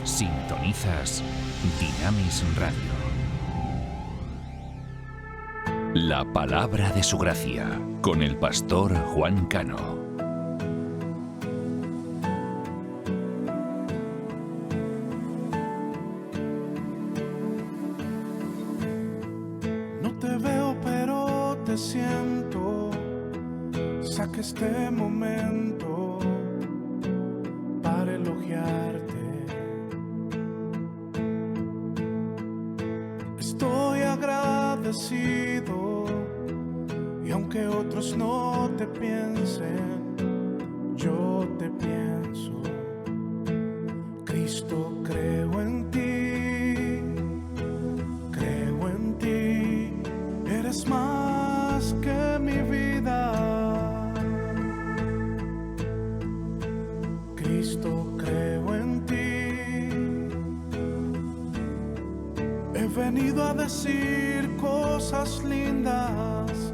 Sintonizas Dynamis Radio. La palabra de su gracia, con el pastor Juan Cano. No te veo, pero te siento. Saca este momento para elogiarte. Estoy agradecido, y aunque otros no te piensen, yo te pienso. Cristo, creo en ti, eres más que mi vida. Cristo, creo en ti. He venido a decir cosas lindas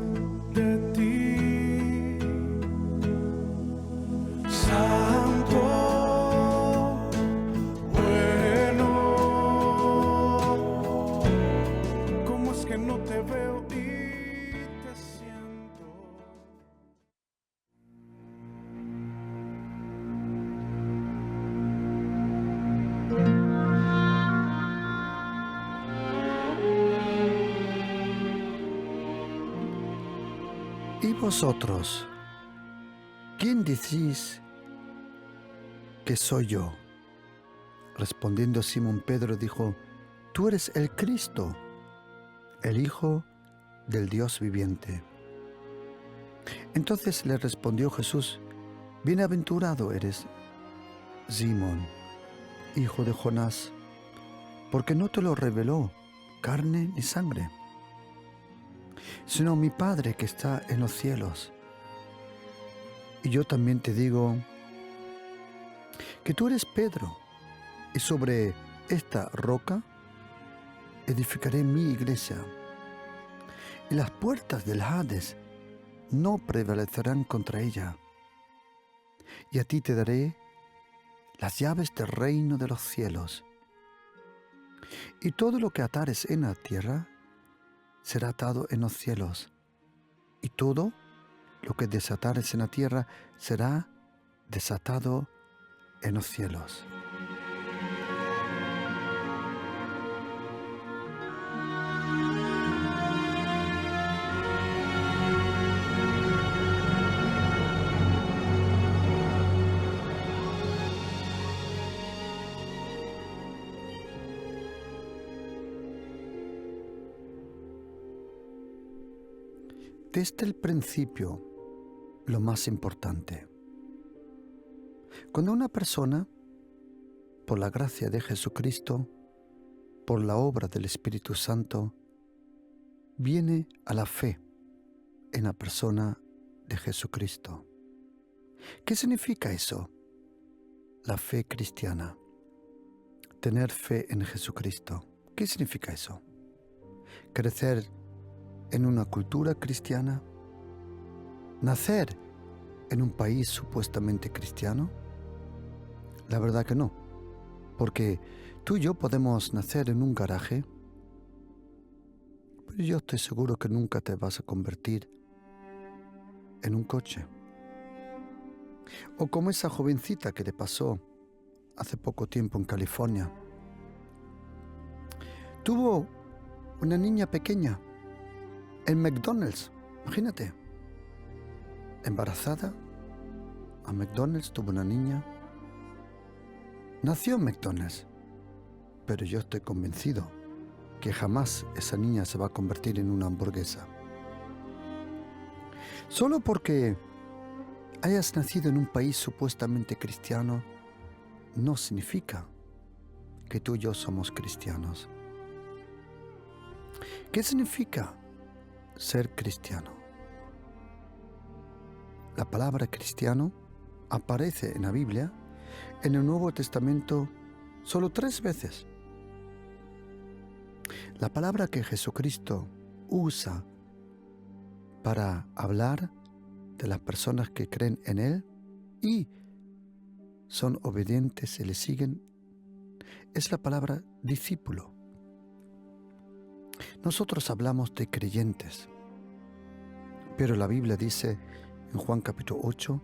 de ti. Santo, bueno, ¿cómo es que no te veo y te siento? ¿Y vosotros, quién decís que soy yo? Respondiendo Simón Pedro dijo: Tú eres el Cristo, el Hijo del Dios viviente. Entonces le respondió Jesús: Bienaventurado eres, Simón, hijo de Jonás, porque no te lo reveló carne ni sangre, sino mi Padre que está en los cielos. Y yo también te digo que tú eres Pedro, y sobre esta roca edificaré mi iglesia, y las puertas del Hades no prevalecerán contra ella. Y a ti te daré las llaves del reino de los cielos. Y todo lo que atares en la tierra será atado en los cielos, y todo lo que desatares en la tierra será desatado en los cielos. Desde el principio, lo más importante. Cuando una persona, por la gracia de Jesucristo, por la obra del Espíritu Santo, viene a la fe en la persona de Jesucristo. ¿Qué significa eso? La fe cristiana. Tener fe en Jesucristo. ¿Qué significa eso? Crecer en una cultura cristiana, nacer en un país supuestamente cristiano. La verdad que no, porque tú y yo podemos nacer en un garaje, pero yo estoy seguro que nunca te vas a convertir en un coche. O como esa jovencita que le pasó hace poco tiempo en California. Tuvo una niña pequeña en McDonald's, imagínate, embarazada, a McDonald's, tuvo una niña, nació en McDonald's, pero yo estoy convencido que jamás esa niña se va a convertir en una hamburguesa. Solo porque hayas nacido en un país supuestamente cristiano, no significa que tú y yo somos cristianos. ¿Qué significa ser cristiano? La palabra cristiano aparece en la Biblia, en el Nuevo Testamento, solo 3 veces. La palabra que Jesucristo usa para hablar de las personas que creen en Él y son obedientes y le siguen, es la palabra discípulo. Nosotros hablamos de creyentes, pero la Biblia dice en Juan capítulo 8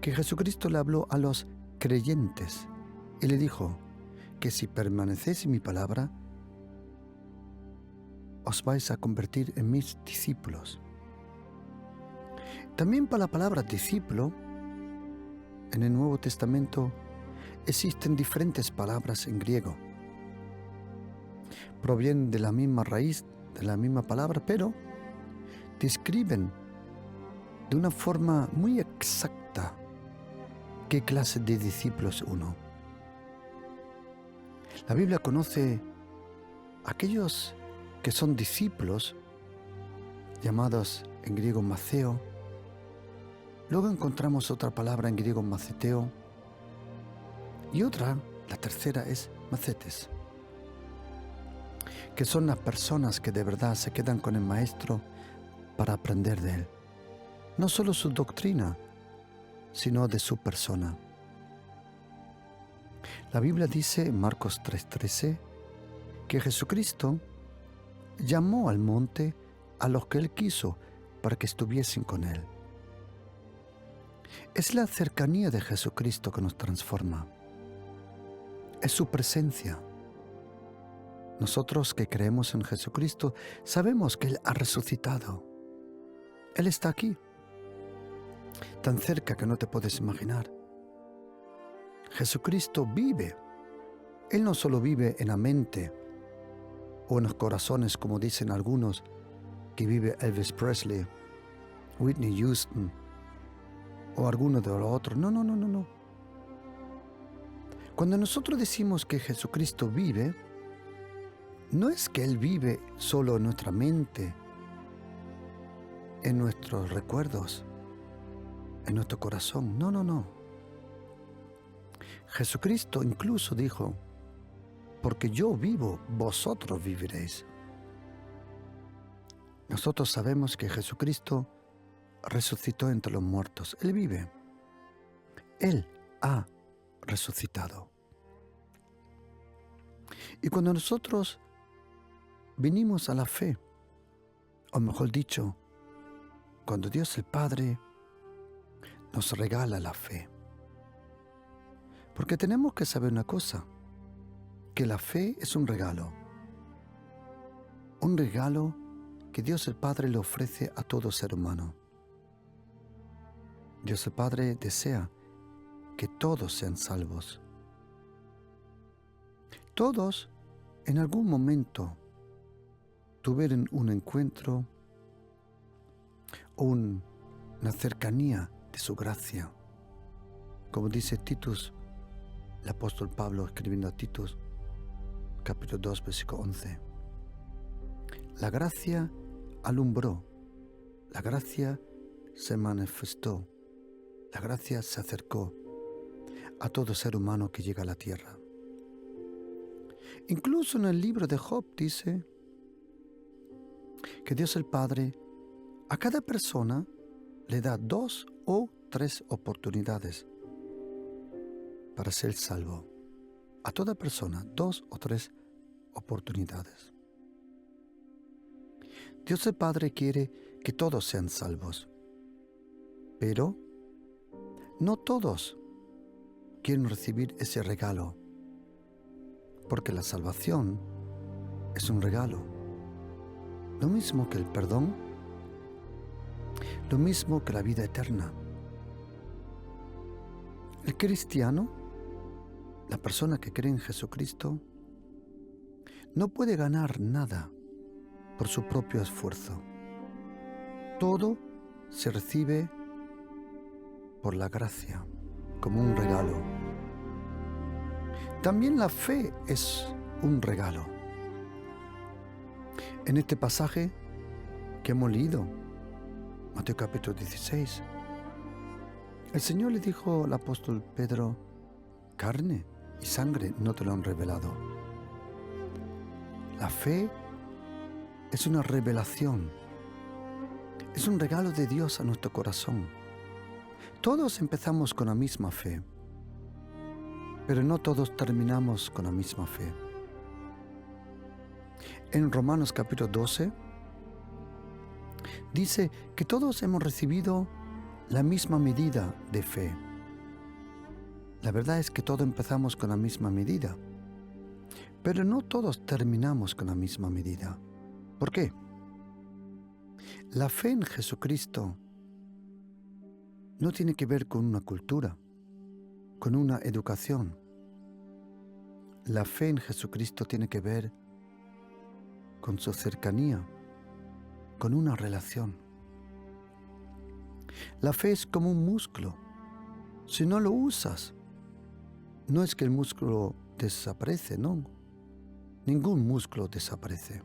que Jesucristo le habló a los creyentes y le dijo que si permanecéis en mi palabra, os vais a convertir en mis discípulos. También para la palabra discípulo, en el Nuevo Testamento existen diferentes palabras en griego. Provienen de la misma raíz, de la misma palabra, pero describen de una forma muy exacta qué clase de discípulo es uno. La Biblia conoce a aquellos que son discípulos, llamados en griego maceo. Luego encontramos otra palabra en griego maceteo. Y otra, la tercera, es macetes, que son las personas que de verdad se quedan con el maestro para aprender de él. No solo su doctrina, sino de su persona. La Biblia dice en Marcos 3:13 que Jesucristo llamó al monte a los que él quiso para que estuviesen con él. Es la cercanía de Jesucristo que nos transforma. Es su presencia. Nosotros que creemos en Jesucristo sabemos que Él ha resucitado. Él está aquí, tan cerca que no te puedes imaginar. Jesucristo vive. Él no solo vive en la mente o en los corazones, como dicen algunos, que vive Elvis Presley, Whitney Houston o alguno de los otros. No. Cuando nosotros decimos que Jesucristo vive, no es que Él vive solo en nuestra mente, en nuestros recuerdos, en nuestro corazón. No. Jesucristo incluso dijo, porque yo vivo, vosotros viviréis. Nosotros sabemos que Jesucristo resucitó entre los muertos. Él vive. Él ha resucitado. Y cuando nosotros vinimos a la fe, o mejor dicho, cuando Dios el Padre nos regala la fe. Porque tenemos que saber una cosa, que la fe es un regalo que Dios el Padre le ofrece a todo ser humano. Dios el Padre desea que todos sean salvos. Todos en algún momento tuvieron un encuentro o una cercanía de su gracia. Como dice Titus, el apóstol Pablo escribiendo a Titus, capítulo 2, versículo 11. La gracia alumbró, la gracia se manifestó, la gracia se acercó a todo ser humano que llega a la tierra. Incluso en el libro de Job dice que Dios el Padre a cada persona le da 2 o 3 oportunidades para ser salvo. A toda persona 2 o 3 oportunidades. Dios el Padre quiere que todos sean salvos, pero no todos quieren recibir ese regalo, porque la salvación es un regalo. Lo mismo que el perdón, lo mismo que la vida eterna. El cristiano, la persona que cree en Jesucristo, no puede ganar nada por su propio esfuerzo. Todo se recibe por la gracia, como un regalo. También la fe es un regalo. En este pasaje que hemos leído, Mateo capítulo 16, el Señor le dijo al apóstol Pedro, carne y sangre no te lo han revelado. La fe es una revelación, es un regalo de Dios a nuestro corazón. Todos empezamos con la misma fe. pero no todos terminamos con la misma fe. En Romanos capítulo 12 dice que todos hemos recibido la misma medida de fe. La verdad es que todos empezamos con la misma medida, pero no todos terminamos con la misma medida. ¿Por qué? La fe en Jesucristo no tiene que ver con una cultura, con una educación. La fe en Jesucristo tiene que ver con su cercanía, con una relación. La fe es como un músculo. Si no lo usas, no es que el músculo desaparece, no. Ningún músculo desaparece,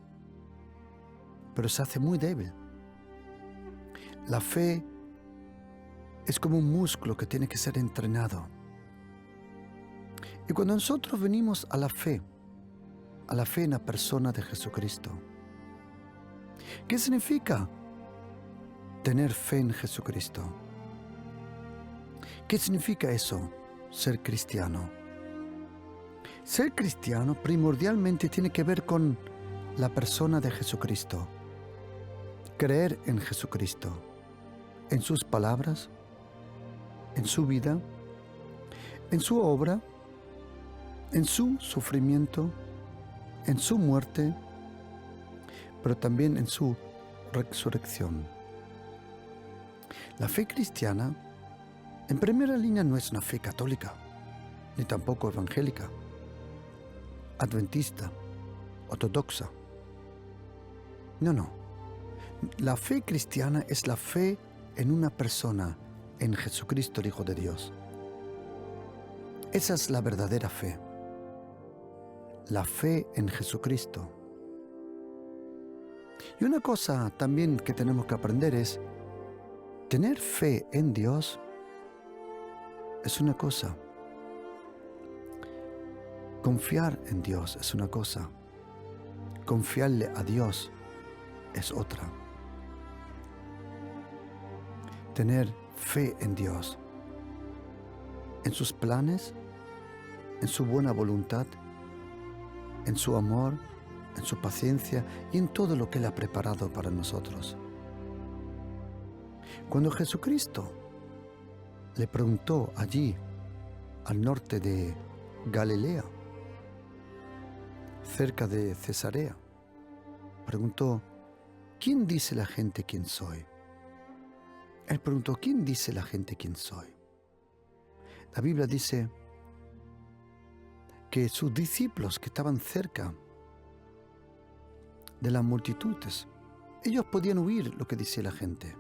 pero se hace muy débil. La fe es como un músculo que tiene que ser entrenado. Y cuando nosotros venimos a la fe en la persona de Jesucristo, ¿qué significa tener fe en Jesucristo? ¿Qué significa eso, ser cristiano? Ser cristiano primordialmente tiene que ver con la persona de Jesucristo. Creer en Jesucristo, en sus palabras, en su vida, en su obra, en su sufrimiento, en su muerte, pero también en su resurrección. La fe cristiana, en primera línea, no es una fe católica, ni tampoco evangélica, adventista, ortodoxa. No. La fe cristiana es la fe en una persona, en Jesucristo, el Hijo de Dios. Esa es la verdadera fe. La fe en Jesucristo. Y una cosa también que tenemos que aprender es, tener fe en Dios es una cosa. Confiar en Dios es una cosa. Confiarle a Dios es otra. Tener fe en Dios, en sus planes, en su buena voluntad, en su amor, en su paciencia y en todo lo que Él ha preparado para nosotros. Cuando Jesucristo le preguntó allí, al norte de Galilea, cerca de Cesarea, preguntó, ¿quién dice la gente quién soy? Él preguntó, ¿quién dice la gente quién soy? La Biblia dice que sus discípulos que estaban cerca de las multitudes, ellos podían oír lo que decía la gente.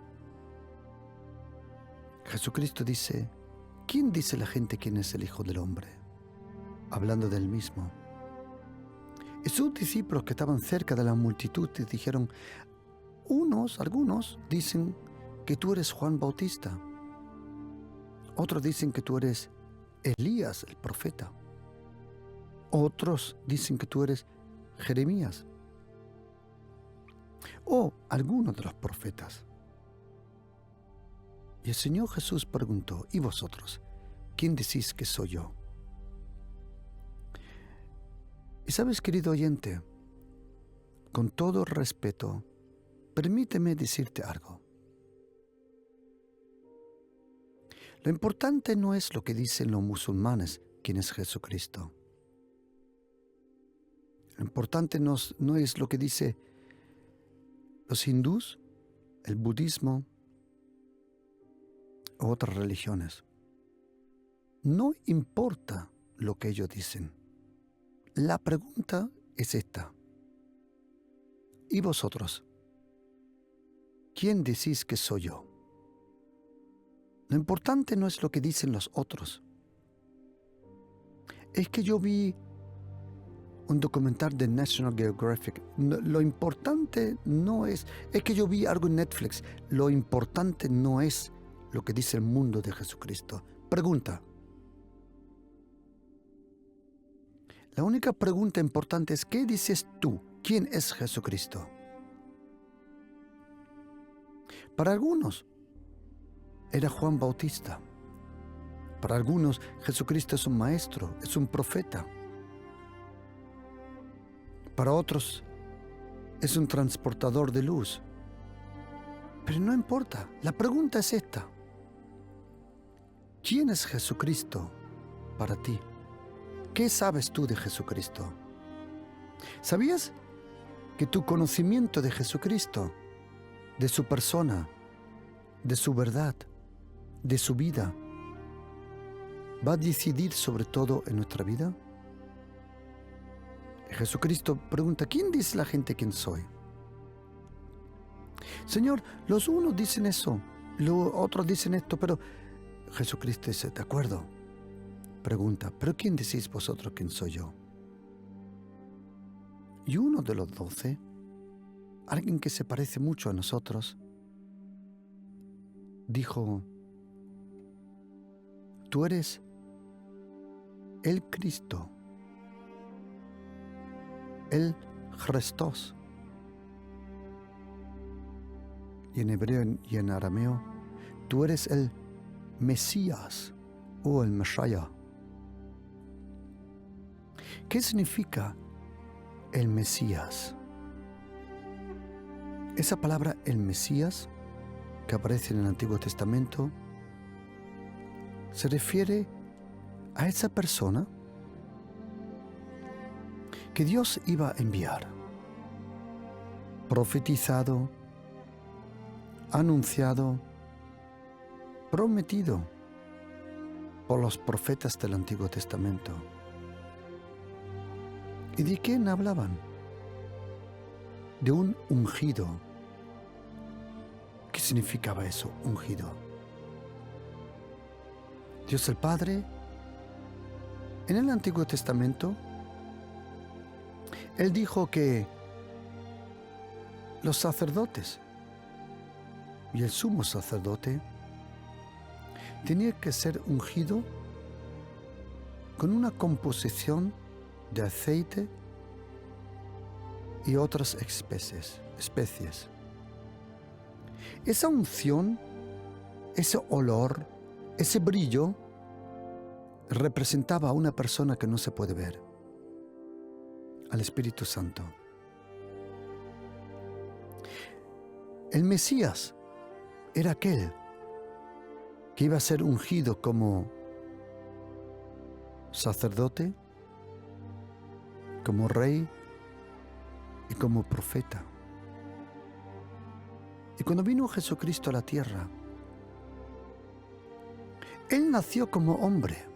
Jesucristo dice, ¿quién dice la gente quién es el Hijo del Hombre? Hablando del mismo. Y sus discípulos que estaban cerca de la multitud dijeron, algunos dicen que tú eres Juan Bautista. Otros dicen que tú eres Elías, el profeta. Otros dicen que tú eres Jeremías. O algunos de los profetas. Y el Señor Jesús preguntó, ¿y vosotros? ¿Quién decís que soy yo? Y sabes, querido oyente, con todo respeto, permíteme decirte algo. Lo importante no es lo que dicen los musulmanes, quién es Jesucristo. Lo importante no es lo que dicen los hindús, el budismo u otras religiones. No importa lo que ellos dicen. La pregunta es esta. ¿Y vosotros? ¿Quién decís que soy yo? Lo importante no es lo que dicen los otros. Es que yo vi un documental de National Geographic. Lo importante no es que yo vi algo en Netflix. Lo importante no es lo que dice el mundo de Jesucristo. Pregunta. La única pregunta importante es, ¿qué dices tú? ¿Quién es Jesucristo? Para algunos era Juan Bautista. Para algunos, Jesucristo es un maestro, es un profeta. Para otros, es un transportador de luz. Pero no importa, la pregunta es esta. ¿Quién es Jesucristo para ti? ¿Qué sabes tú de Jesucristo? ¿Sabías que tu conocimiento de Jesucristo, de su persona, de su verdad, de su vida, va a decidir sobre todo en nuestra vida? Jesucristo pregunta, ¿quién dice la gente quién soy? Señor, los unos dicen eso, los otros dicen esto, pero Jesucristo dice, de acuerdo. Pregunta, ¿pero quién decís vosotros quién soy yo? Y uno de los 12, alguien que se parece mucho a nosotros, dijo, tú eres el Cristo, el Christos. Y en hebreo y en arameo, tú eres el Mesías o el Messiah. ¿Qué significa el Mesías? Esa palabra, el Mesías, que aparece en el Antiguo Testamento, se refiere a esa persona que Dios iba a enviar, profetizado, anunciado, prometido por los profetas del Antiguo Testamento. ¿Y de quién hablaban? De un ungido. ¿Qué significaba eso, ungido? Dios el Padre, en el Antiguo Testamento, Él dijo que los sacerdotes y el sumo sacerdote tenía que ser ungido con una composición de aceite y otras especies. Esa unción, ese olor, ese brillo representaba a una persona que no se puede ver, al Espíritu Santo. El Mesías era aquel que iba a ser ungido como sacerdote, como rey y como profeta. Y cuando vino Jesucristo a la tierra, Él nació como hombre.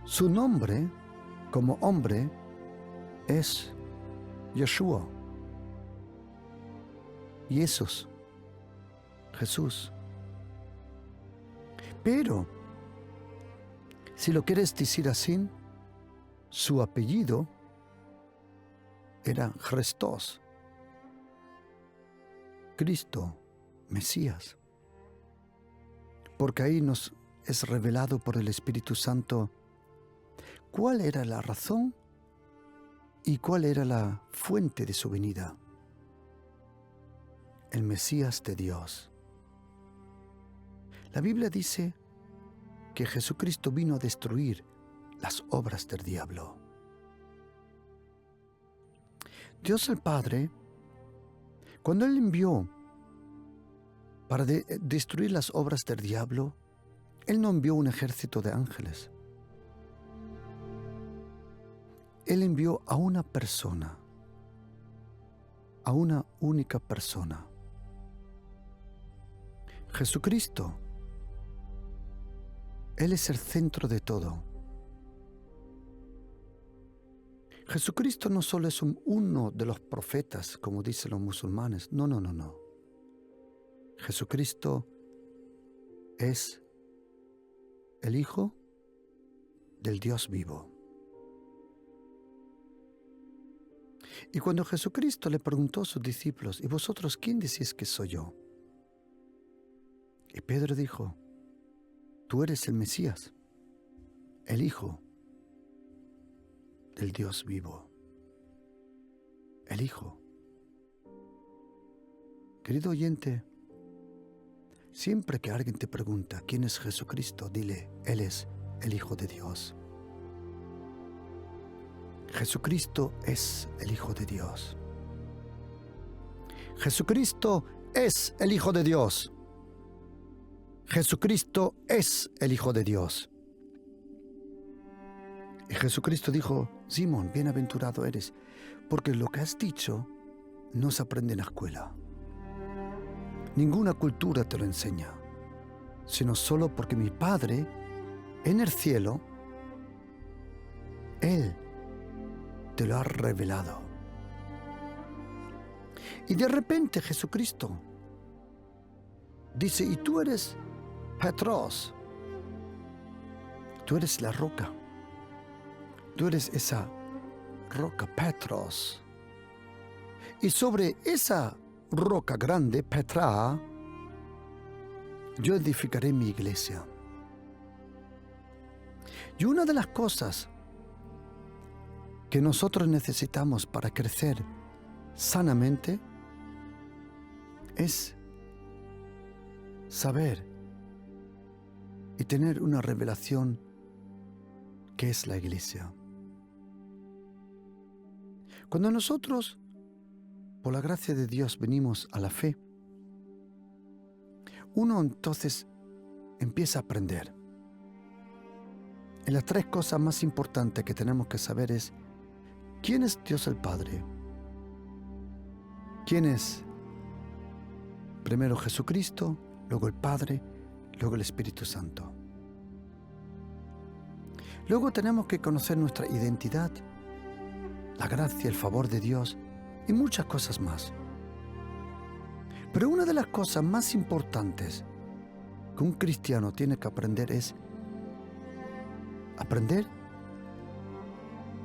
Su nombre como hombre es Yeshua, Jesús, Jesús. Pero, si lo quieres decir así, su apellido era Christos, Cristo, Mesías. Porque ahí nos es revelado por el Espíritu Santo cuál era la razón y cuál era la fuente de su venida. El Mesías de Dios. La Biblia dice que Jesucristo vino a destruir las obras del diablo. Dios el Padre, cuando Él envió para destruir las obras del diablo, Él no envió un ejército de ángeles. Él envió a una persona, a una única persona. Jesucristo. Él es el centro de todo. Jesucristo no solo es uno de los profetas, como dicen los musulmanes. No. Jesucristo es el Hijo del Dios vivo. Y cuando Jesucristo le preguntó a sus discípulos, ¿y vosotros quién decís que soy yo? Y Pedro dijo, tú eres el Mesías, el Hijo del Dios vivo. El Hijo. Querido oyente, Siempre que alguien te pregunta quién es Jesucristo, dile, Él es el Hijo de Dios. Jesucristo es el Hijo de Dios. Jesucristo es el Hijo de Dios. Jesucristo es el Hijo de Dios. Y Jesucristo dijo, Simón, bienaventurado eres, porque lo que has dicho no se aprende en la escuela. Ninguna cultura te lo enseña, sino solo porque mi Padre, en el cielo, Él te lo ha revelado. Y de repente Jesucristo dice, y tú eres Petros, tú eres la roca, tú eres esa roca, Petros. Y sobre esa roca grande, Petra, yo edificaré mi iglesia. Y una de las cosas que nosotros necesitamos para crecer sanamente es saber y tener una revelación que es la iglesia. Cuando nosotros, por la gracia de Dios, venimos a la fe, uno entonces empieza a aprender. Y las tres cosas más importantes que tenemos que saber es ¿quién es Dios el Padre? ¿Quién es? Primero Jesucristo, luego el Padre, luego el Espíritu Santo. Luego tenemos que conocer nuestra identidad, la gracia, el favor de Dios y muchas cosas más. Pero una de las cosas más importantes que un cristiano tiene que aprender es aprender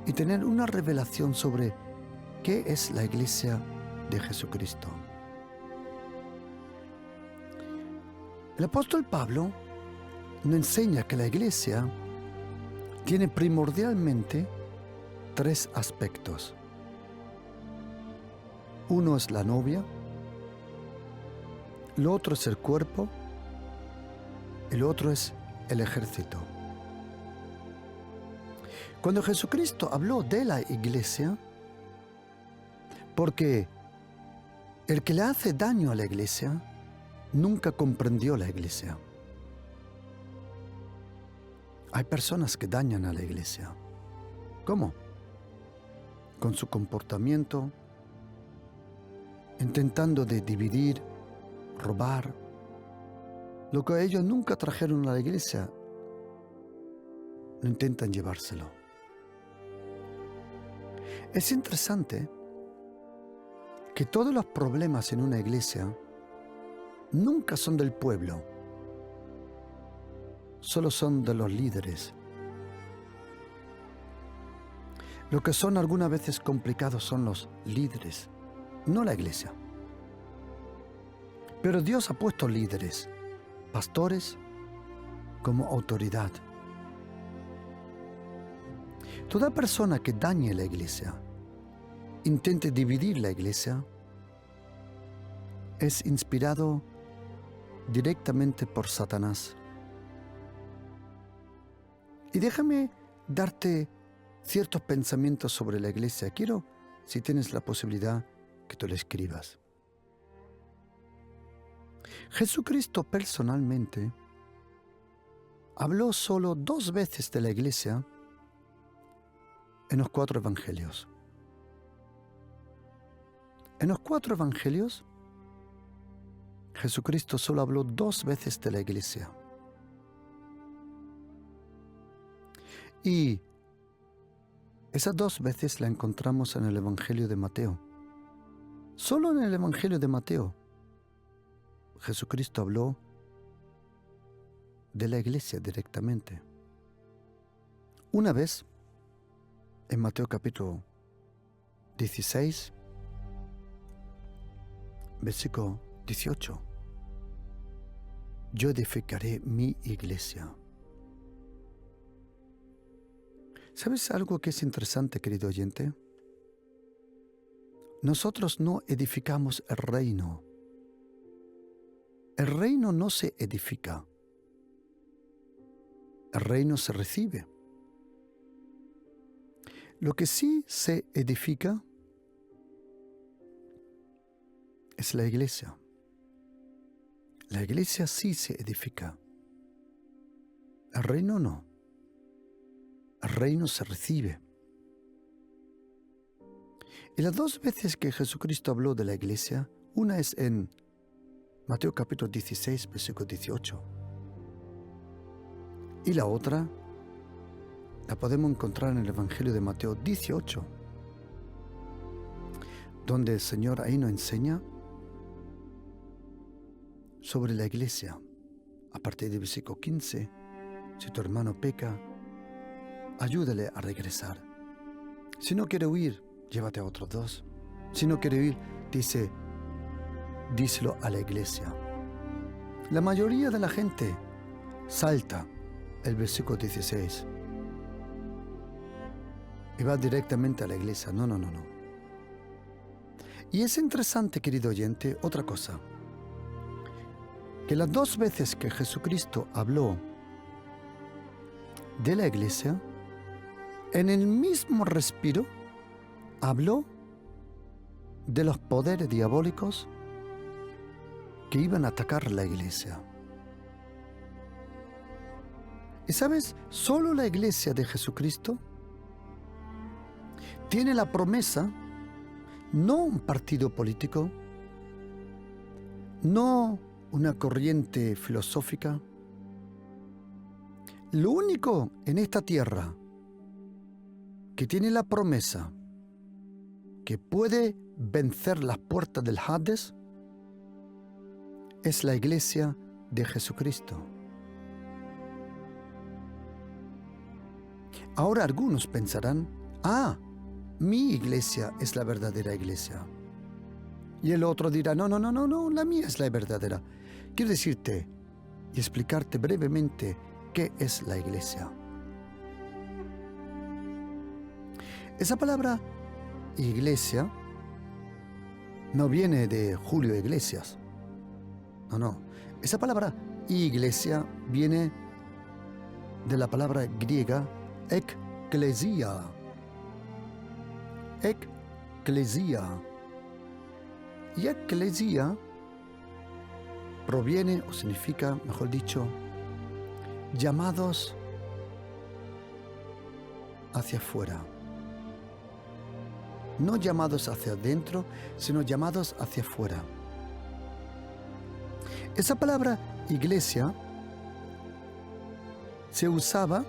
y tener una revelación sobre qué es la iglesia de Jesucristo. El apóstol Pablo nos enseña que la iglesia tiene primordialmente tres aspectos. Uno es la novia, lo otro es el cuerpo y lo otro es el ejército. Cuando Jesucristo habló de la iglesia, porque el que le hace daño a la iglesia nunca comprendió la iglesia. Hay personas que dañan a la iglesia. ¿Cómo? Con su comportamiento, intentando de dividir, robar, lo que ellos nunca trajeron a la iglesia, no intentan llevárselo. Es interesante que todos los problemas en una iglesia nunca son del pueblo, solo son de los líderes. Lo que son algunas veces complicados son los líderes, no la iglesia. Pero Dios ha puesto líderes, pastores, como autoridad. Toda persona que dañe la iglesia, intente dividir la iglesia, es inspirado directamente por Satanás. Y déjame darte ciertos pensamientos sobre la iglesia. Quiero, si tienes la posibilidad, que tú lo escribas. Jesucristo personalmente habló solo 2 veces de la iglesia en los 4 evangelios. En los 4 evangelios, Jesucristo solo habló 2 veces de la iglesia. Y esas 2 veces la encontramos en el Evangelio de Mateo. Solo en el Evangelio de Mateo, Jesucristo habló de la iglesia directamente. Una vez, en Mateo capítulo 16, versículo 18, yo edificaré mi iglesia. ¿Sabes algo que es interesante, querido oyente? Nosotros no edificamos el reino. El reino no se edifica, el reino se recibe. Lo que sí se edifica es la iglesia. La iglesia sí se edifica. El reino no. El reino se recibe. Y las dos veces que Jesucristo habló de la iglesia, una es en Mateo capítulo 16, versículo 18. Y la otra la podemos encontrar en el Evangelio de Mateo 18, donde el Señor ahí nos enseña sobre la iglesia. A partir del versículo 15, si tu hermano peca, ayúdale a regresar. Si no quiere huir, llévate a otros dos. Si no quiere huir, díselo a la iglesia. La mayoría de la gente salta el versículo 16 y va directamente a la iglesia. No. Y es interesante, querido oyente, otra cosa, que las dos veces que Jesucristo habló de la iglesia, en el mismo respiro habló de los poderes diabólicos que iban a atacar la iglesia. Y sabes, solo la iglesia de Jesucristo tiene la promesa, no un partido político, no una corriente filosófica. Lo único en esta tierra que tiene la promesa que puede vencer las puertas del Hades es la iglesia de Jesucristo. Ahora algunos pensarán, mi iglesia es la verdadera iglesia. Y el otro dirá, no, la mía es la verdadera. Quiero decirte y explicarte brevemente qué es la iglesia. Esa palabra iglesia no viene de Julio Iglesias. No. Esa palabra iglesia viene de la palabra griega ekklesia. Ekklesia. Y ekklesia proviene o significa, mejor dicho, llamados hacia afuera. No llamados hacia adentro, sino llamados hacia afuera. Esa palabra iglesia se usaba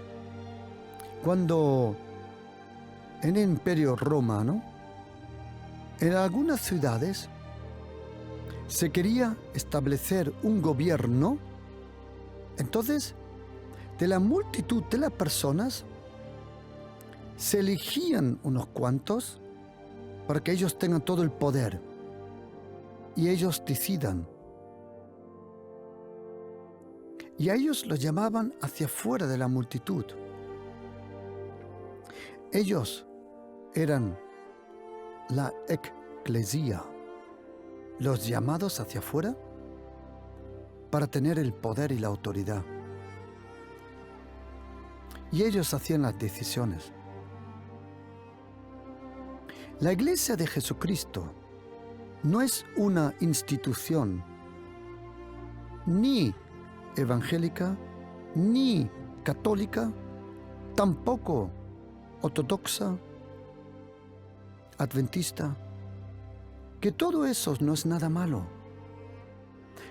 cuando en el Imperio Romano, en algunas ciudades, se quería establecer un gobierno. Entonces, de la multitud de las personas, se elegían unos cuantos para que ellos tengan todo el poder y ellos decidan. Y a ellos los llamaban hacia afuera de la multitud. Ellos eran la eclesia, los llamados hacia afuera para tener el poder y la autoridad. Y ellos hacían las decisiones. La iglesia de Jesucristo no es una institución ni evangélica, ni católica, tampoco ortodoxa, adventista, que todo eso no es nada malo,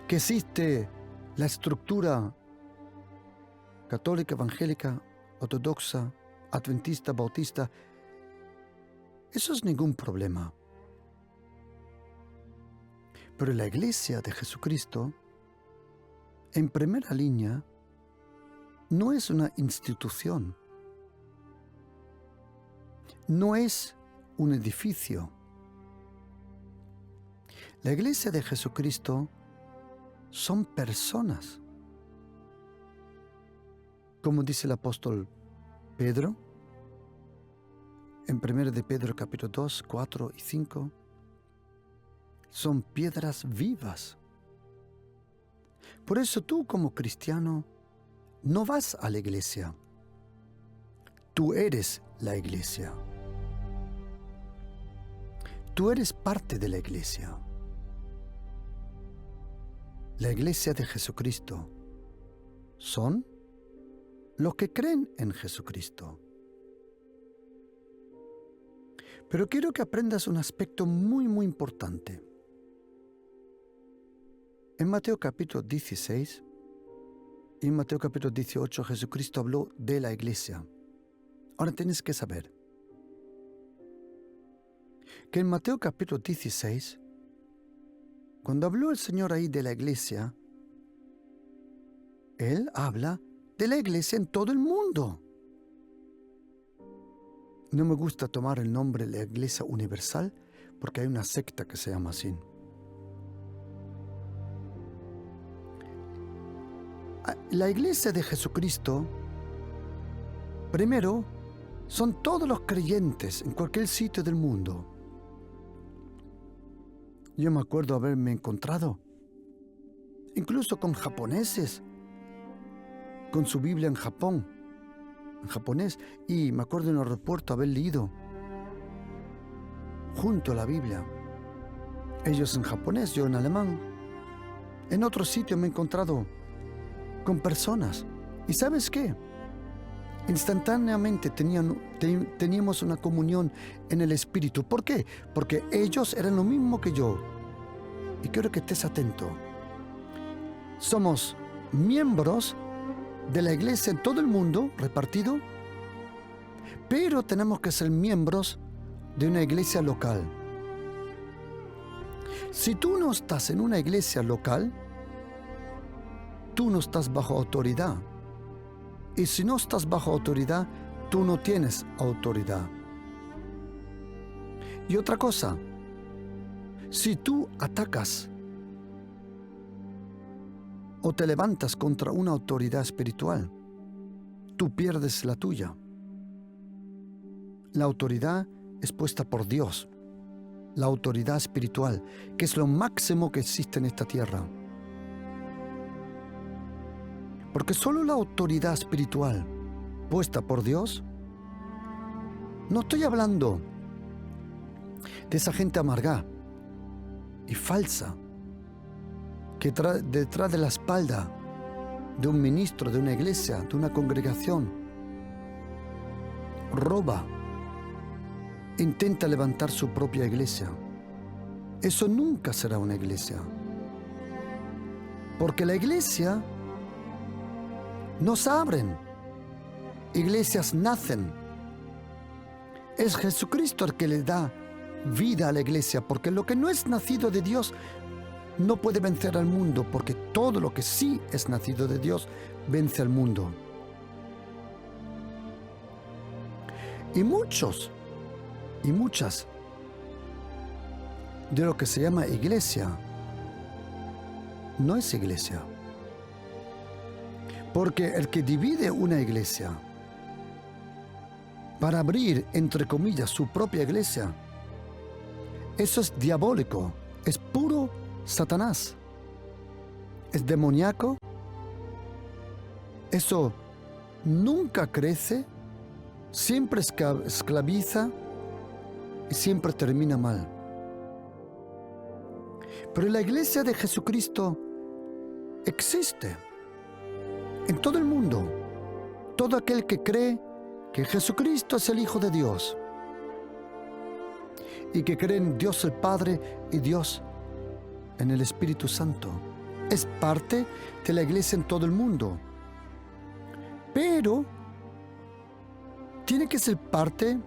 que existe la estructura católica, evangélica, ortodoxa, adventista, bautista, eso es ningún problema. Pero la iglesia de Jesucristo, en primera línea, no es una institución, no es un edificio. La iglesia de Jesucristo son personas. Como dice el apóstol Pedro, en 1 de Pedro capítulo 2, 4 y 5, son piedras vivas. Por eso tú como cristiano no vas a la iglesia. Tú eres la iglesia. Tú eres parte de la iglesia. La iglesia de Jesucristo son los que creen en Jesucristo. Pero quiero que aprendas un aspecto muy, muy importante. En Mateo capítulo 16 y en Mateo capítulo 18 Jesucristo habló de la iglesia. Ahora tienes que saber que en Mateo capítulo 16, cuando habló el Señor ahí de la iglesia, Él habla de la iglesia en todo el mundo. No me gusta tomar el nombre de la iglesia universal porque hay una secta que se llama así. La iglesia de Jesucristo, primero, son todos los creyentes en cualquier sitio del mundo. Yo me acuerdo haberme encontrado, incluso con japoneses, con su Biblia en japonés, y me acuerdo en el aeropuerto haber leído junto a la Biblia. Ellos en japonés, yo en alemán. En otro sitio me he encontrado con personas. ¿Y sabes qué? Instantáneamente teníamos una comunión en el Espíritu. ¿Por qué? Porque ellos eran lo mismo que yo. Y quiero que estés atento. Somos miembros de la iglesia en todo el mundo, repartido, pero tenemos que ser miembros de una iglesia local. Si tú no estás en una iglesia local, tú no estás bajo autoridad. Y si no estás bajo autoridad, tú no tienes autoridad. Y otra cosa, si tú atacas o te levantas contra una autoridad espiritual, tú pierdes la tuya. La autoridad es puesta por Dios, la autoridad espiritual, que es lo máximo que existe en esta tierra. Porque solo la autoridad espiritual puesta por Dios, no estoy hablando de esa gente amarga y falsa que detrás de la espalda de un ministro, de una iglesia, de una congregación, roba, intenta levantar su propia iglesia. Eso nunca será una iglesia. Porque la iglesia no se abren, iglesias nacen. Es Jesucristo el que le da vida a la iglesia, porque lo que no es nacido de Dios no puede vencer al mundo, porque todo lo que sí es nacido de Dios vence al mundo. Y muchos y muchas de lo que se llama iglesia no es iglesia. Porque el que divide una iglesia para abrir, entre comillas, su propia iglesia, eso es diabólico, es puro Satanás, es demoníaco, eso nunca crece, siempre esclaviza y siempre termina mal. Pero la iglesia de Jesucristo existe en todo el mundo. Todo aquel que cree que Jesucristo es el Hijo de Dios y que cree en Dios el Padre y Dios en el Espíritu Santo es parte de la iglesia en todo el mundo. Pero tiene que ser parte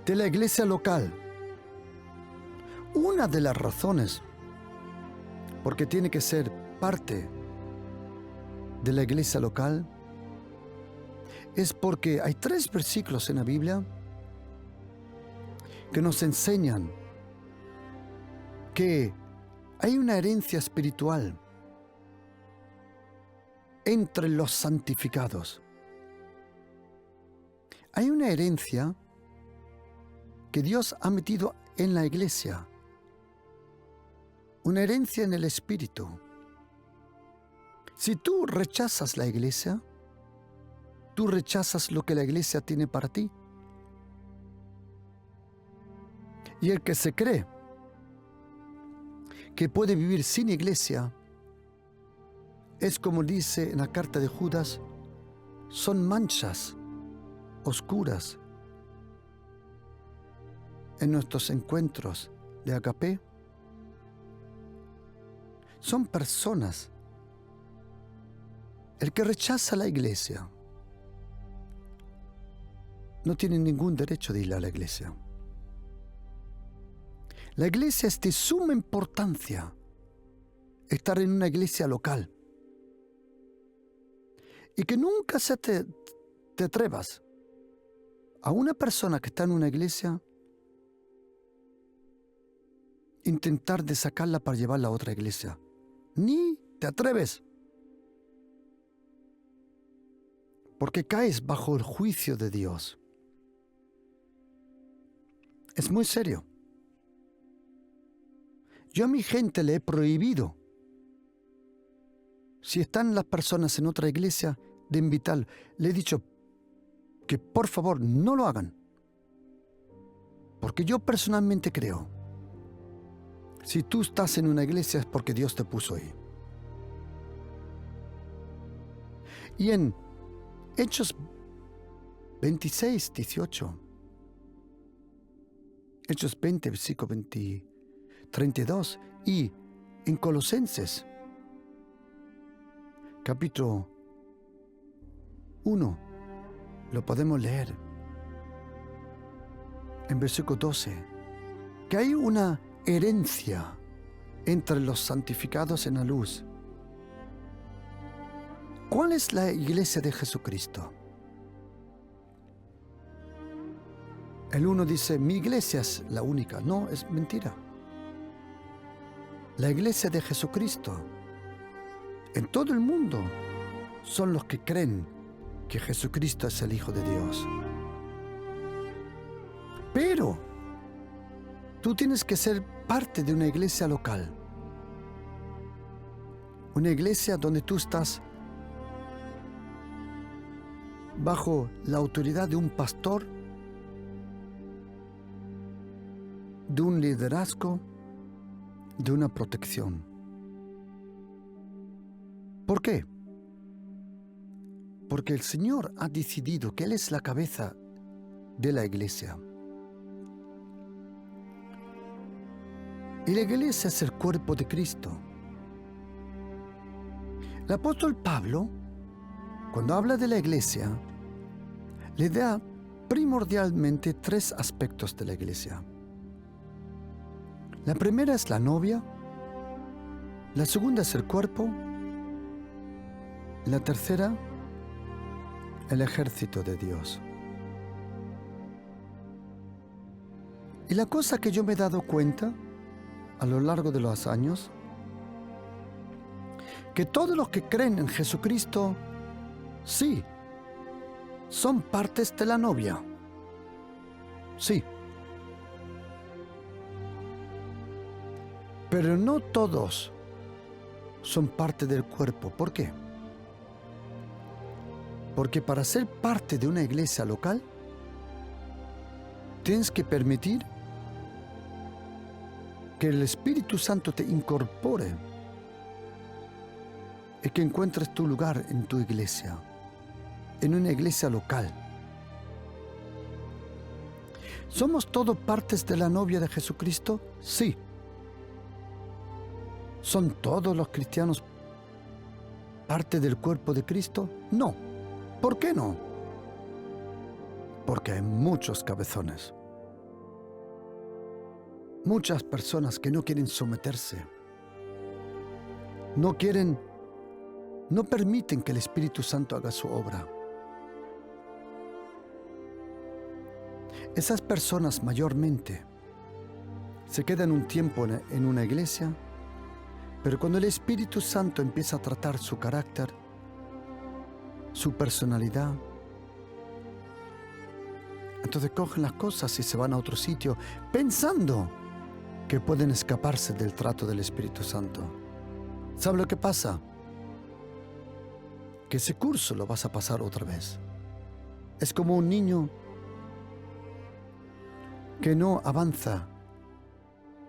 de la iglesia local. Una de las razones por qué tiene que ser parte de la iglesia local es porque hay 3 versículos en la Biblia que nos enseñan que hay una herencia espiritual entre los santificados. Hay una herencia que Dios ha metido en la iglesia, una herencia en el Espíritu. Si tú rechazas la iglesia, tú rechazas lo que la iglesia tiene para ti. Y el que se cree que puede vivir sin iglesia, es como dice en la carta de Judas, son manchas oscuras en nuestros encuentros de agape. Son personas. El que rechaza la iglesia no tiene ningún derecho de ir a la iglesia. La iglesia es de suma importancia. Estar en una iglesia local. Y que nunca te atrevas a una persona que está en una iglesia intentar de sacarla para llevarla a otra iglesia. Ni te atreves. Porque caes bajo el juicio de Dios. Es muy serio. Yo a mi gente le he prohibido, si están las personas en otra iglesia, de invitar. Le he dicho que por favor no lo hagan. Porque yo personalmente creo, si tú estás en una iglesia es porque Dios te puso ahí. Y en Hechos 26, 18, Hechos 20, versículo 32, y en Colosenses, capítulo 1, lo podemos leer en versículo 12, que hay una herencia entre los santificados en la luz. ¿Cuál es la iglesia de Jesucristo? El uno dice, mi iglesia es la única. No, es mentira. La iglesia de Jesucristo en todo el mundo son los que creen que Jesucristo es el Hijo de Dios. Pero tú tienes que ser parte de una iglesia local. Una iglesia donde tú estás bajo la autoridad de un pastor, de un liderazgo, de una protección. ¿Por qué? Porque el Señor ha decidido que Él es la cabeza de la iglesia. Y la iglesia es el cuerpo de Cristo. El apóstol Pablo, cuando habla de la iglesia, le da primordialmente 3 aspectos de la iglesia. La primera es la novia, la segunda es el cuerpo, y la tercera, el ejército de Dios. Y la cosa que yo me he dado cuenta a lo largo de los años, que todos los que creen en Jesucristo, sí, son partes de la novia. Sí. Pero no todos son parte del cuerpo. ¿Por qué? Porque para ser parte de una iglesia local, tienes que permitir que el Espíritu Santo te incorpore y que encuentres tu lugar en tu iglesia, en una iglesia local. ¿Somos todos partes de la novia de Jesucristo? Sí. ¿Son todos los cristianos parte del cuerpo de Cristo? No. ¿Por qué no? Porque hay muchos cabezones. Muchas personas que no quieren someterse. No permiten que el Espíritu Santo haga su obra. Esas personas mayormente se quedan un tiempo en una iglesia, pero cuando el Espíritu Santo empieza a tratar su carácter, su personalidad, entonces cogen las cosas y se van a otro sitio pensando que pueden escaparse del trato del Espíritu Santo. ¿Sabe lo que pasa? que ese curso lo vas a pasar otra vez. Es como un niño que no avanza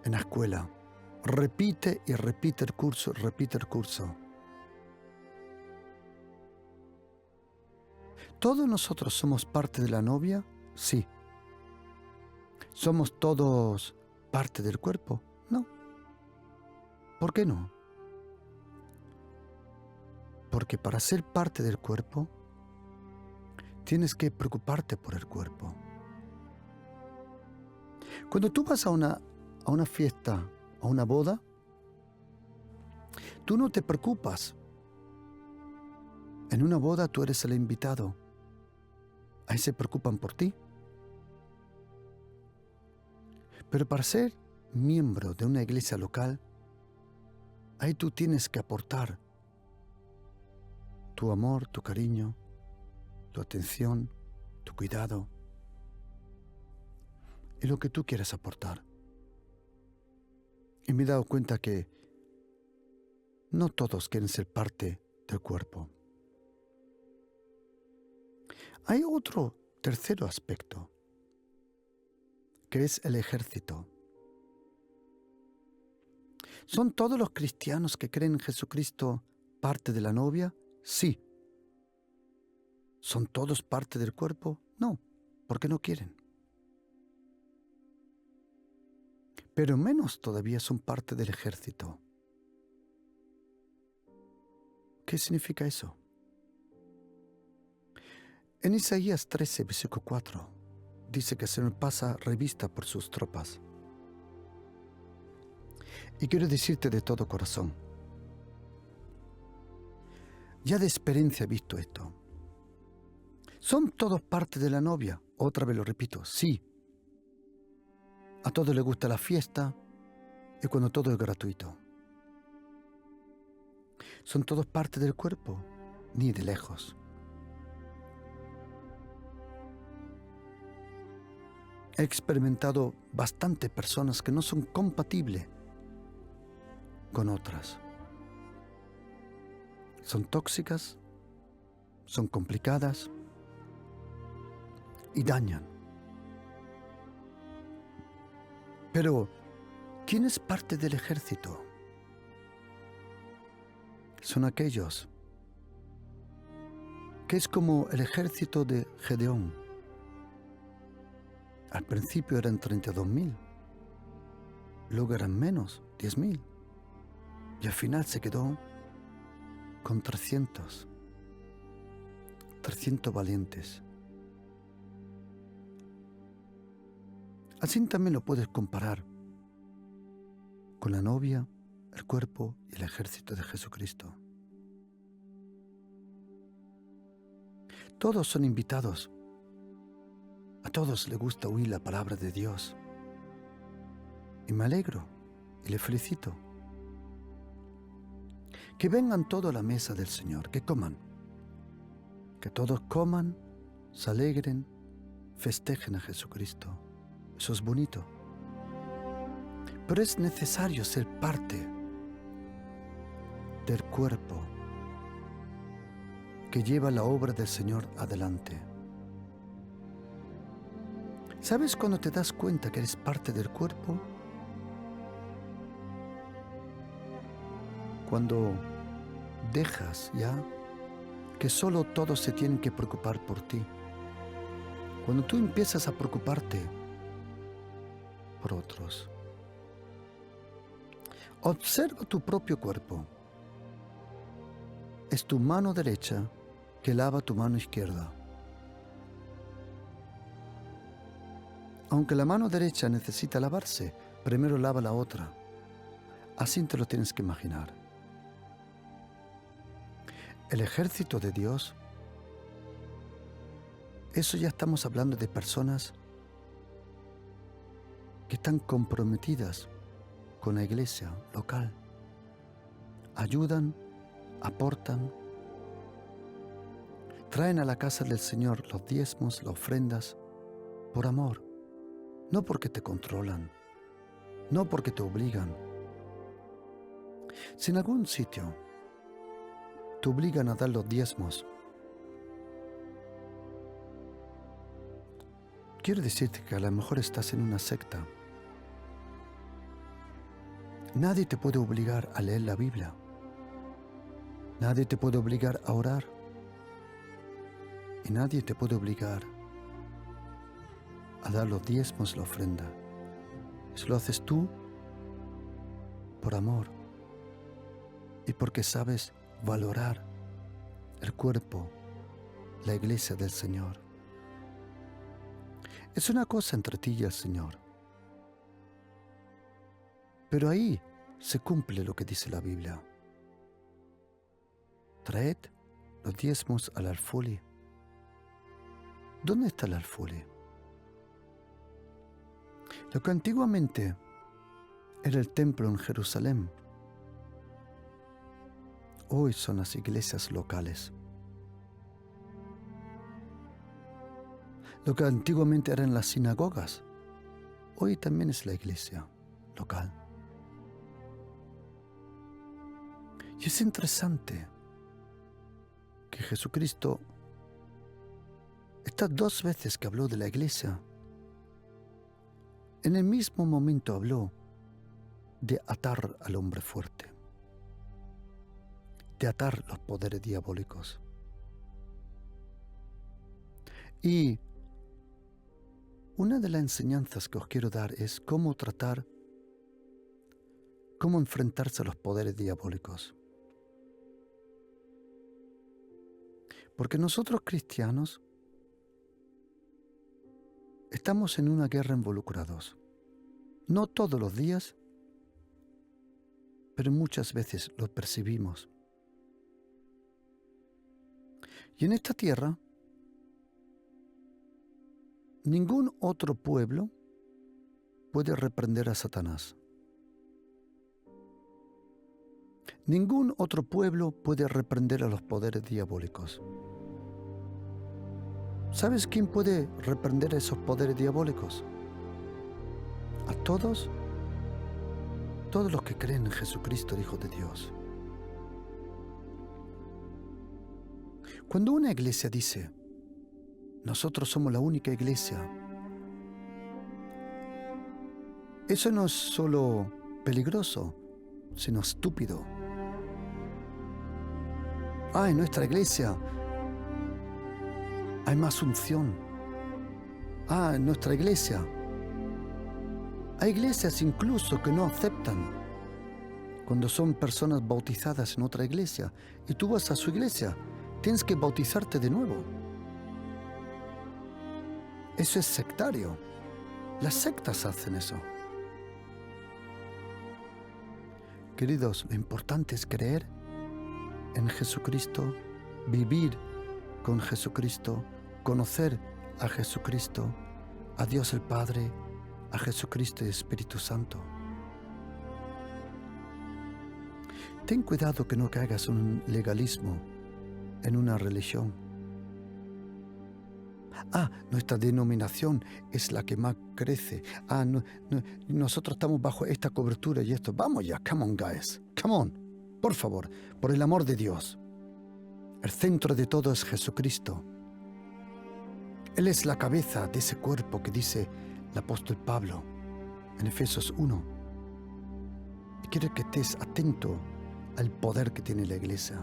en la escuela. Repite y repite el curso, repite el curso. ¿Todos nosotros somos parte de la novia? Sí. ¿Somos todos parte del cuerpo? No. ¿Por qué no? Porque para ser parte del cuerpo, tienes que preocuparte por el cuerpo. Cuando tú vas a una fiesta, a una boda, tú no te preocupas. En una boda tú eres el invitado. Ahí se preocupan por ti. Pero para ser miembro de una iglesia local, ahí tú tienes que aportar tu amor, tu cariño, tu atención, tu cuidado y lo que tú quieras aportar. Y me he dado cuenta que no todos quieren ser parte del cuerpo. Hay otro tercer aspecto, que es el ejército. ¿Son todos los cristianos que creen en Jesucristo parte de la novia? Sí. ¿Son todos parte del cuerpo? No, porque no quieren. Pero menos todavía son parte del ejército. ¿Qué significa eso? En Isaías 13, versículo 4, dice que el Señor pasa revista por sus tropas. Y quiero decirte de todo corazón, ya de experiencia he visto esto. ¿Son todos parte de la novia? Otra vez lo repito, sí. A todos les gusta la fiesta y cuando todo es gratuito. ¿Son todos parte del cuerpo? Ni de lejos. He experimentado bastantes personas que no son compatibles con otras. Son tóxicas, son complicadas y dañan. Pero, ¿quién es parte del ejército? Son aquellos que es como el ejército de Gedeón. Al principio eran 32.000, luego eran menos, 10.000, y al final se quedó con 300 valientes. Así también lo puedes comparar con la novia, el cuerpo y el ejército de Jesucristo. Todos son invitados. A todos les gusta oír la palabra de Dios. Y me alegro y le felicito. Que vengan todos a la mesa del Señor, que coman. Que todos coman, se alegren, festejen a Jesucristo. Eso es bonito. Pero es necesario ser parte del cuerpo que lleva la obra del Señor adelante. ¿Sabes cuando te das cuenta que eres parte del cuerpo? Cuando dejas ya que solo todos se tienen que preocupar por ti. Cuando tú empiezas a preocuparte por otros. Observa tu propio cuerpo. Es tu mano derecha que lava tu mano izquierda. Aunque la mano derecha necesita lavarse, primero lava la otra. Así te lo tienes que imaginar. El ejército de Dios, eso ya estamos hablando de personas que están comprometidas con la iglesia local. Ayudan, aportan, traen a la casa del Señor los diezmos, las ofrendas, por amor, no porque te controlan, no porque te obligan. Si en algún sitio te obligan a dar los diezmos, quiero decirte que a lo mejor estás en una secta. Nadie te puede obligar a leer la Biblia. Nadie te puede obligar a orar. Y nadie te puede obligar a dar los diezmos, la ofrenda. Eso lo haces tú por amor y porque sabes valorar el cuerpo, la iglesia del Señor. Es una cosa entre ti y el Señor. Pero ahí se cumple lo que dice la Biblia. Traed los diezmos al alfolí. ¿Dónde está el alfolí? Lo que antiguamente era el templo en Jerusalén, hoy son las iglesias locales. Lo que antiguamente eran las sinagogas, hoy también es la iglesia local. Y es interesante que Jesucristo, estas 2 veces que habló de la iglesia, en el mismo momento habló de atar al hombre fuerte, de atar los poderes diabólicos. Y una de las enseñanzas que os quiero dar es cómo enfrentarse a los poderes diabólicos. Porque nosotros cristianos estamos en una guerra involucrados. No todos los días, pero muchas veces lo percibimos. Y en esta tierra, ningún otro pueblo puede reprender a Satanás. Ningún otro pueblo puede reprender a los poderes diabólicos. ¿Sabes quién puede reprender a esos poderes diabólicos? A todos los que creen en Jesucristo, el Hijo de Dios. Cuando una iglesia dice, nosotros somos la única iglesia, eso no es solo peligroso, sino estúpido. En nuestra iglesia hay más unción. En nuestra iglesia hay iglesias incluso que no aceptan cuando son personas bautizadas en otra iglesia y tú vas a su iglesia, tienes que bautizarte de nuevo. Eso es sectario. Las sectas hacen eso. Queridos, lo importante es creer en Jesucristo, vivir con Jesucristo, conocer a Jesucristo, a Dios el Padre, a Jesucristo y el Espíritu Santo. Ten cuidado que no caigas en un legalismo, en una religión. Nuestra denominación es la que más crece. Nosotros estamos bajo esta cobertura y esto. Vamos ya, come on guys, come on, por favor, por el amor de Dios. El centro de todo es Jesucristo. Él es la cabeza de ese cuerpo que dice el apóstol Pablo en Efesios 1. Y quiero que estés atento al poder que tiene la iglesia.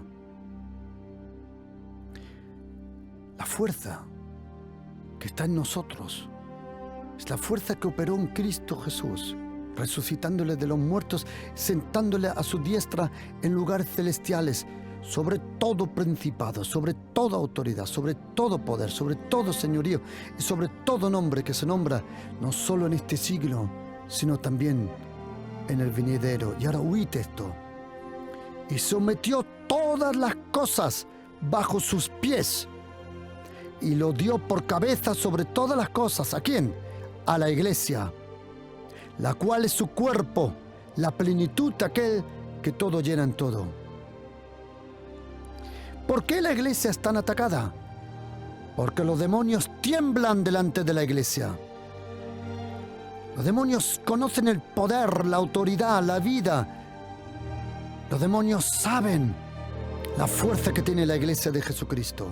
La fuerza que está en nosotros es la fuerza que operó en Cristo Jesús, resucitándole de los muertos, sentándole a su diestra en lugares celestiales, sobre todo principado, sobre toda autoridad, sobre todo poder, sobre todo señorío y sobre todo nombre que se nombra no solo en este siglo, sino también en el venidero. Y ahora oíd esto. Y sometió todas las cosas bajo sus pies y lo dio por cabeza sobre todas las cosas. ¿A quién? A la iglesia, la cual es su cuerpo, la plenitud de aquel que todo llena en todo. ¿Por qué la iglesia es tan atacada? Porque los demonios tiemblan delante de la iglesia. Los demonios conocen el poder, la autoridad, la vida. Los demonios saben la fuerza que tiene la iglesia de Jesucristo.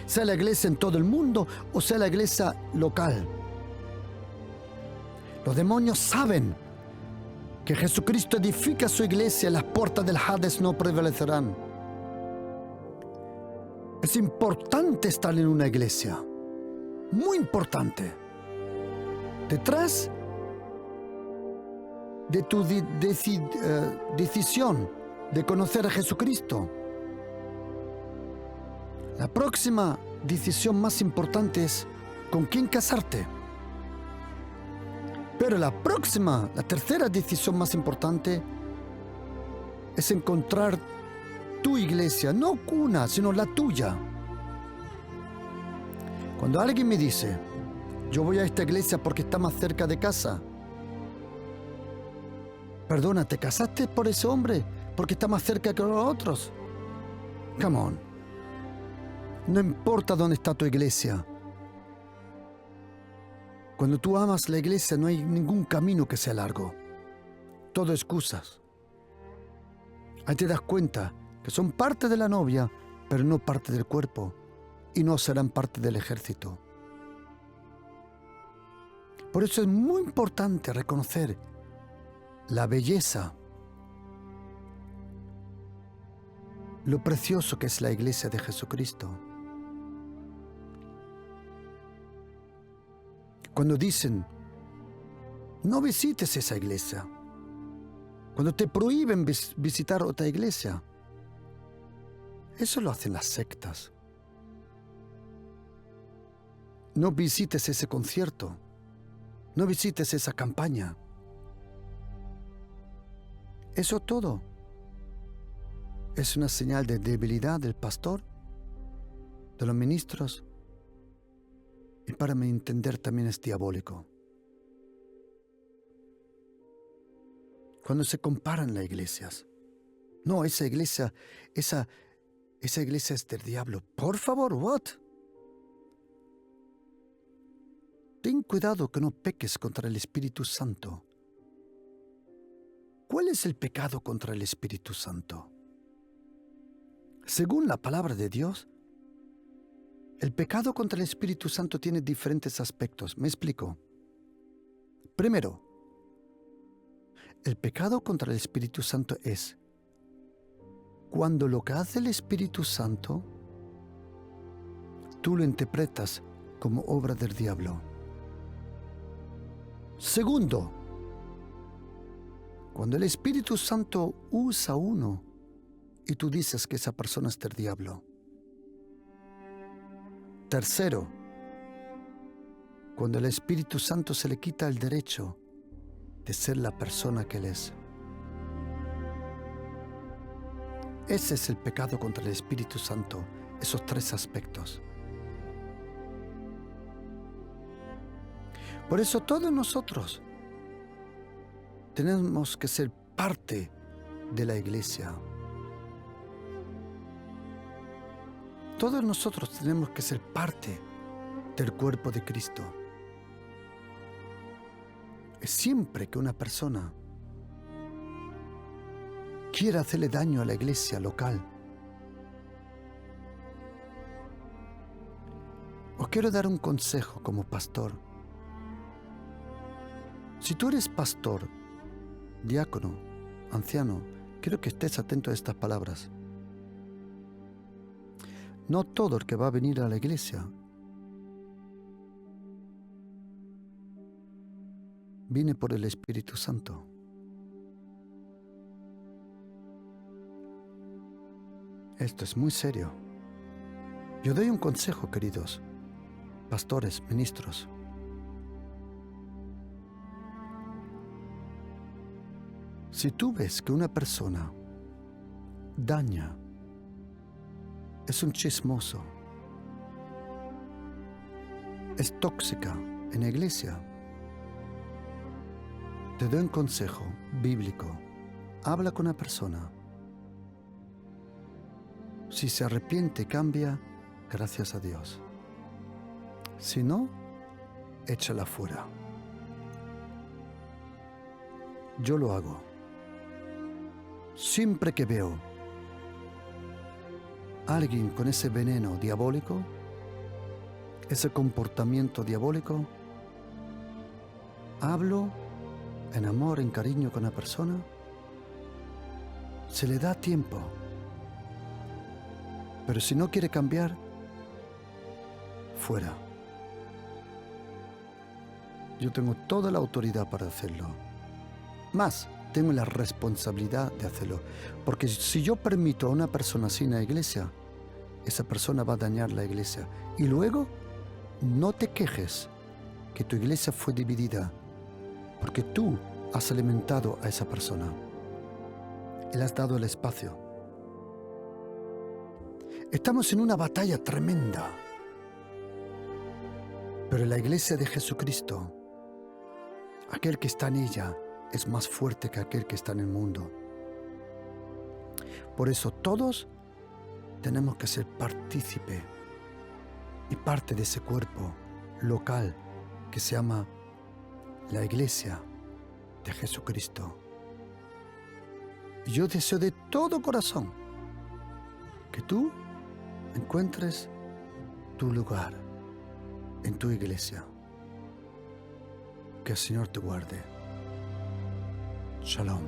Sea la iglesia en todo el mundo o sea la iglesia local. Los demonios saben que Jesucristo edifica su iglesia y las puertas del Hades no prevalecerán. Es importante estar en una iglesia. Muy importante. Detrás de tu decisión de conocer a Jesucristo, la próxima decisión más importante es con quién casarte. Pero la tercera decisión más importante es encontrar tu iglesia, no una, sino la tuya. Cuando alguien me dice, yo voy a esta iglesia porque está más cerca de casa. Perdona, ¿te casaste por ese hombre porque está más cerca que los otros? Come on. No importa dónde está tu iglesia. Cuando tú amas la iglesia no hay ningún camino que sea largo. Todo excusas. Ahí te das cuenta que son parte de la novia, pero no parte del cuerpo, y no serán parte del ejército. Por eso es muy importante reconocer la belleza, lo precioso que es la iglesia de Jesucristo. Cuando dicen, no visites esa iglesia, cuando te prohíben visitar otra iglesia, eso lo hacen las sectas. No visites ese concierto, no visites esa campaña. Eso todo es una señal de debilidad del pastor, de los ministros, y para mi entender también es diabólico. Cuando se comparan las iglesias, no, esa iglesia es del diablo. Por favor, what? Ten cuidado que no peques contra el Espíritu Santo. ¿Cuál es el pecado contra el Espíritu Santo? Según la palabra de Dios, el pecado contra el Espíritu Santo tiene diferentes aspectos. Me explico. Primero, el pecado contra el Espíritu Santo es cuando lo que hace el Espíritu Santo, tú lo interpretas como obra del diablo. Segundo, cuando el Espíritu Santo usa a uno y tú dices que esa persona es del diablo. Tercero, cuando el Espíritu Santo se le quita el derecho de ser la persona que él es. Ese es el pecado contra el Espíritu Santo, esos tres aspectos. Por eso todos nosotros tenemos que ser parte de la iglesia. Todos nosotros tenemos que ser parte del cuerpo de Cristo. Siempre que una persona quiera hacerle daño a la iglesia local, os quiero dar un consejo como pastor. Si tú eres pastor, diácono, anciano, quiero que estés atento a estas palabras. No todo el que va a venir a la iglesia viene por el Espíritu Santo. Esto es muy serio. Yo doy un consejo, queridos pastores, ministros. Si tú ves que una persona daña, es un chismoso, es tóxica en la iglesia, te doy un consejo bíblico. Habla con una persona. Si se arrepiente y cambia, gracias a Dios. Si no, échala fuera. Yo lo hago. Siempre que veo alguien con ese veneno diabólico, ese comportamiento diabólico, hablo en amor, en cariño con la persona, se le da tiempo. Pero si no quiere cambiar, fuera. Yo tengo toda la autoridad para hacerlo. Más, tengo la responsabilidad de hacerlo. Porque si yo permito a una persona así en la iglesia, esa persona va a dañar la iglesia. Y luego, no te quejes que tu iglesia fue dividida, porque tú has alimentado a esa persona. Y le has dado el espacio. Estamos en una batalla tremenda. Pero la iglesia de Jesucristo, aquel que está en ella, es más fuerte que aquel que está en el mundo. Por eso todos tenemos que ser partícipe y parte de ese cuerpo local que se llama la iglesia de Jesucristo. Y yo deseo de todo corazón que tú encuentres tu lugar en tu iglesia. Que el Señor te guarde. Shalom.